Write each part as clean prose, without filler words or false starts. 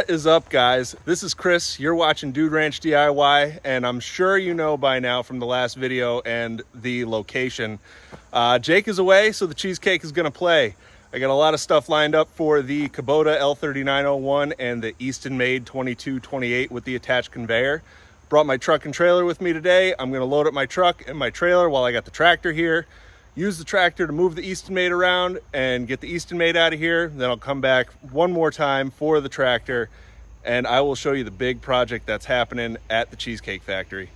What is up, guys? This is Chris. You're watching Dude Ranch DIY, and I'm sure you know by now from the last video and the location. Jake is away, so the cheesecake is gonna play. I got a lot of stuff lined up for the Kubota L3901 and the Easton-made 2228 with the attached conveyor. Brought my truck and trailer with me today. I'm gonna load up my truck and my trailer while I got the tractor here. Use the tractor to move the Easton-made around and get the Easton-made out of here. Then I'll come back one more time for the tractor and I will show you the big project that's happening at the Cheesecake Factory.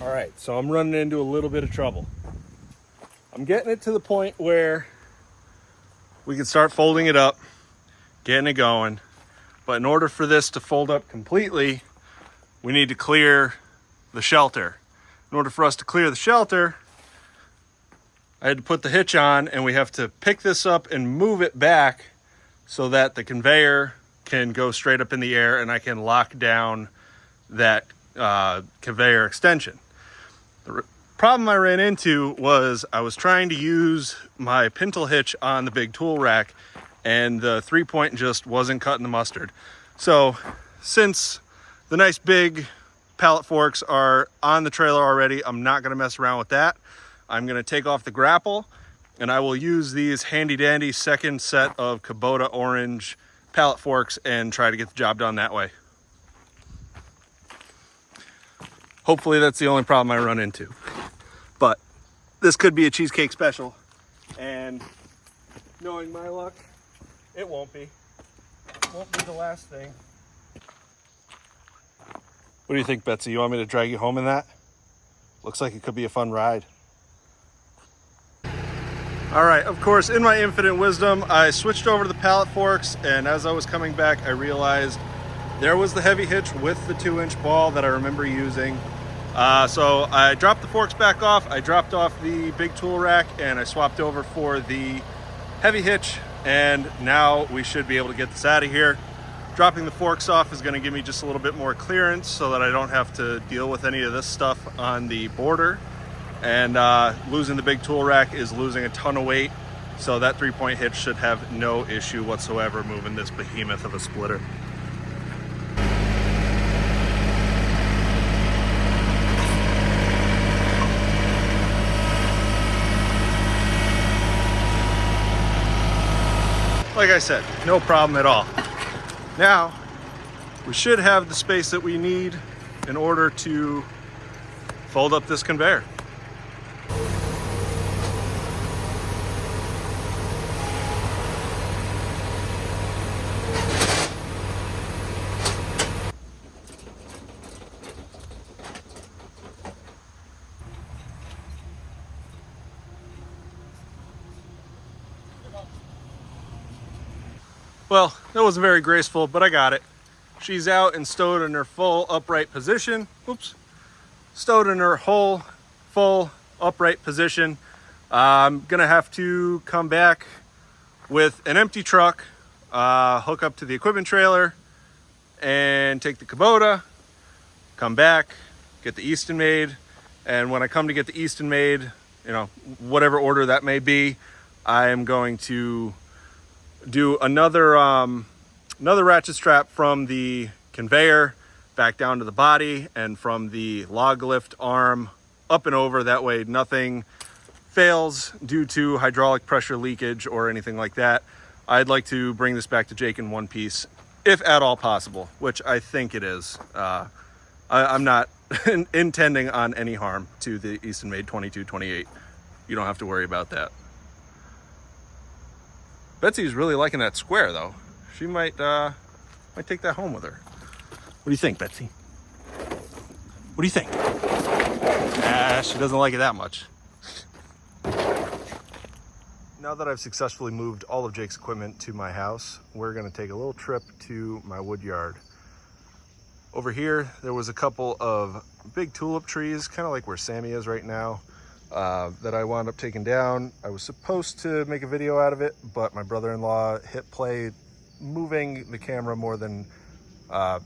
All right, so I'm running into a little bit of trouble. I'm getting it to the point where we can start folding it up, getting it going. But in order for this to fold up completely, we need to clear the shelter. In order for us to clear the shelter, I had to put the hitch on and we have to pick this up and move it back so that the conveyor can go straight up in the air and I can lock down that conveyor extension. The problem I ran into was I was trying to use my pintle hitch on the big tool rack and the 3-point just wasn't cutting the mustard. So since the nice big pallet forks are on the trailer already, I'm not gonna mess around with that. I'm gonna take off the grapple and I will use these handy dandy second set of Kubota orange pallet forks and try to get the job done that way. Hopefully that's the only problem I run into. But this could be a cheesecake special. And knowing my luck, it won't be. It won't be the last thing. What do you think, Betsy? You want me to drag you home in that? Looks like it could be a fun ride. All right, of course, in my infinite wisdom, I switched over to the pallet forks, and as I was coming back, I realized there was the heavy hitch with the 2-inch ball that I remember using. So I dropped the forks back off, I dropped off the big tool rack, and I swapped over for the heavy hitch, and now we should be able to get this out of here. Dropping the forks off is going to give me just a little bit more clearance so that I don't have to deal with any of this stuff on the border. And losing the big tool rack is losing a ton of weight, so that 3-point hitch should have no issue whatsoever moving this behemoth of a splitter. Like I said, no problem at all. Now, we should have the space that we need in order to fold up this conveyor. Well, that wasn't very graceful, but I got it. She's out and stowed in her full upright position. Oops. Stowed in her whole full upright position. I'm gonna have to come back with an empty truck, hook up to the equipment trailer, and take the Kubota, come back, get the Easton made, and when I come to get the Easton made, you know, whatever order that may be, I am going to do another ratchet strap from the conveyor back down to the body, and from the log lift arm up and over. That way nothing fails due to hydraulic pressure leakage or anything like that. I'd like to bring this back to Jake in one piece, if at all possible, which I think it is. I'm not intending on any harm to the Easton made 2228. You don't have to worry about that. Betsy's really liking that square though. She might take that home with her. What do you think, Betsy? What do you think? She doesn't like it that much. Now that I've successfully moved all of Jake's equipment to my house, we're gonna take a little trip to my wood yard. Over here, there was a couple of big tulip trees, kind of like where Sammy is right now, that I wound up taking down. I was supposed to make a video out of it, but my brother-in-law hit play moving the camera more than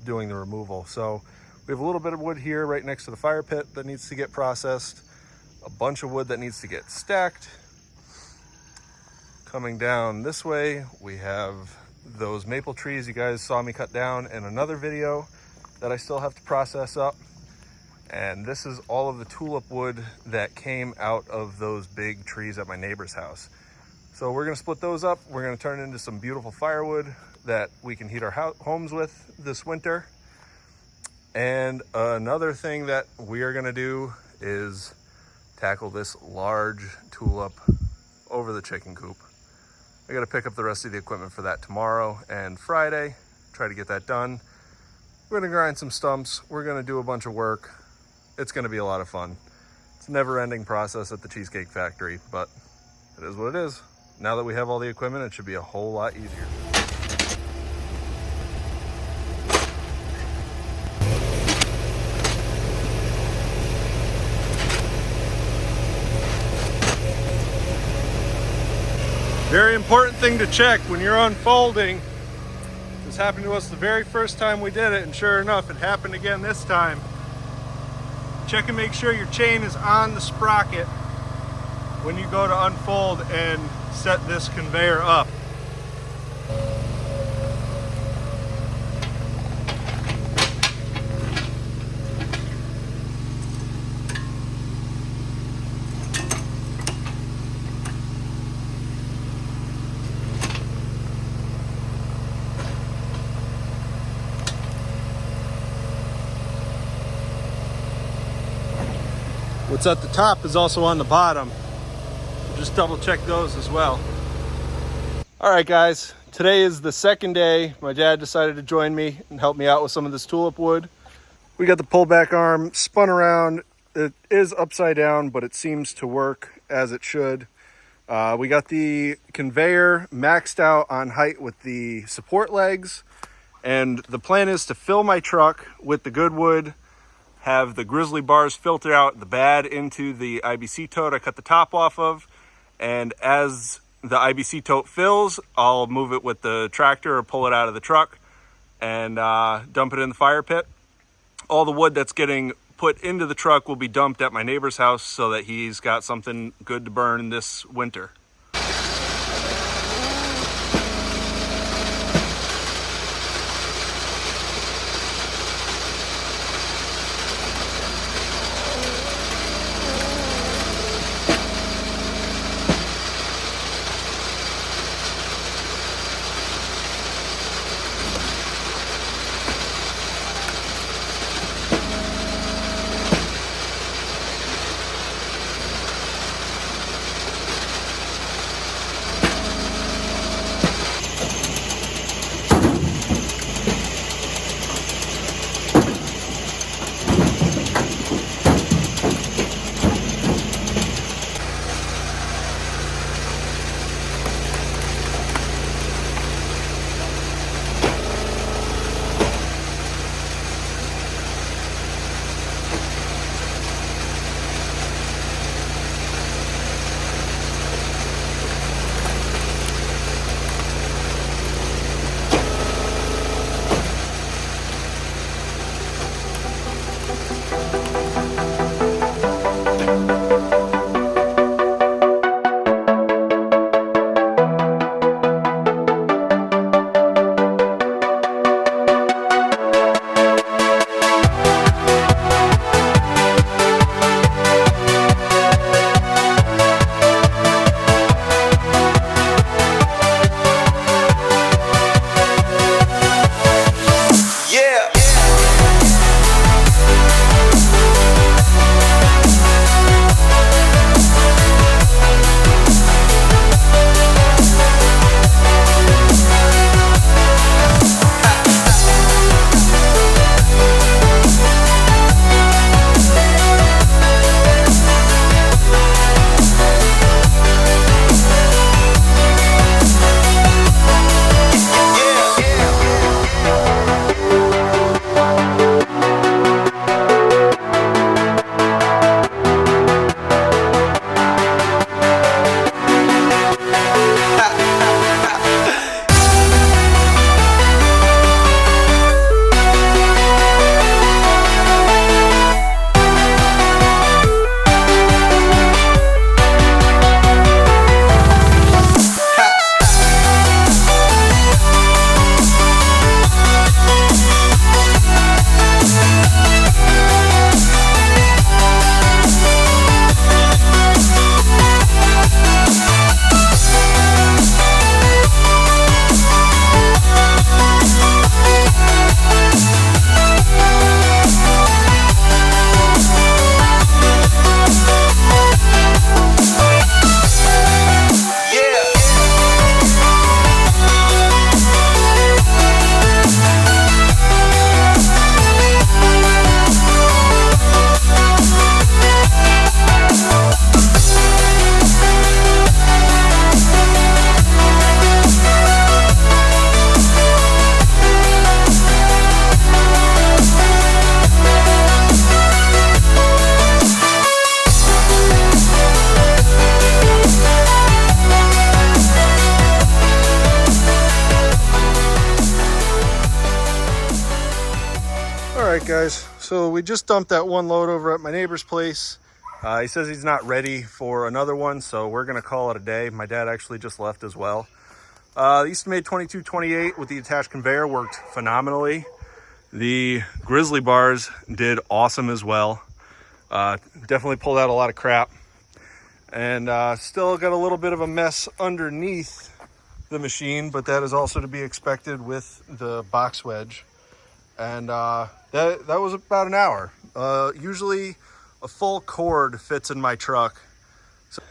doing the removal. So we have a little bit of wood here right next to the fire pit that needs to get processed, a bunch of wood that needs to get stacked. Coming down this way, we have those maple trees you guys saw me cut down in another video that I still have to process up. And this is all of the tulip wood that came out of those big trees at my neighbor's house. So we're gonna split those up. We're gonna turn it into some beautiful firewood that we can heat our homes with this winter. And another thing that we are gonna do is tackle this large tulip over the chicken coop. I gotta pick up the rest of the equipment for that tomorrow and Friday, try to get that done. We're gonna grind some stumps. We're gonna do a bunch of work. It's gonna be a lot of fun. It's a never-ending process at the Cheesecake Factory, but it is what it is. Now that we have all the equipment, it should be a whole lot easier. Very important thing to check when you're unfolding. This happened to us the very first time we did it, and sure enough, it happened again this time. Check and make sure your chain is on the sprocket when you go to unfold and set this conveyor up. What's at the top is also on the bottom. just double check those as well. All right, guys, today is the second day. My dad decided to join me and help me out with some of this tulip wood. We got the pullback arm spun around. It is upside down, but it seems to work as it should. We got the conveyor maxed out on height with the support legs. And the plan is to fill my truck with the good wood, have the grizzly bars filter out the bad into the IBC tote I cut the top off of. And as the IBC tote fills, I'll move it with the tractor or pull it out of the truck and dump it in the fire pit. All the wood that's getting put into the truck will be dumped at my neighbor's house so that he's got something good to burn this winter. right, guys, so we just dumped that one load over at my neighbor's place. He says he's not ready for another one, so we're gonna call it a day. My dad actually just left as well. The East-Made 2228 with the attached conveyor worked phenomenally. The grizzly bars did awesome as well. Definitely pulled out a lot of crap, and still got a little bit of a mess underneath the machine, but that is also to be expected with the box wedge. And that was about an hour. Usually a full cord fits in my truck,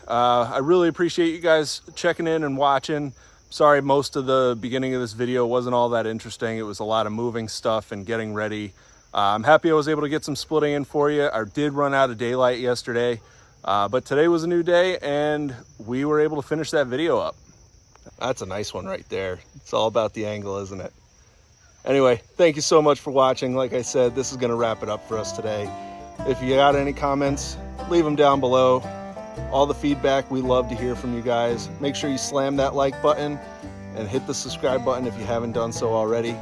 I really appreciate you guys checking in and watching. Sorry, most of the beginning of this video wasn't all that interesting. It was a lot of moving stuff and getting ready. I'm happy I was able to get some splitting in for you. I did run out of daylight yesterday, but today was a new day and we were able to finish that video up. That's a nice one right there. It's all about the angle, isn't it? Anyway, thank you so much for watching. Like I said, this is going to wrap it up for us today. If you got any comments, leave them down below. All the feedback, we love to hear from you guys. Make sure you slam that like button and hit the subscribe button if you haven't done so already.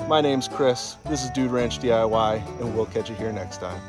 My name's Chris. This is Dude Ranch DIY, and we'll catch you here next time.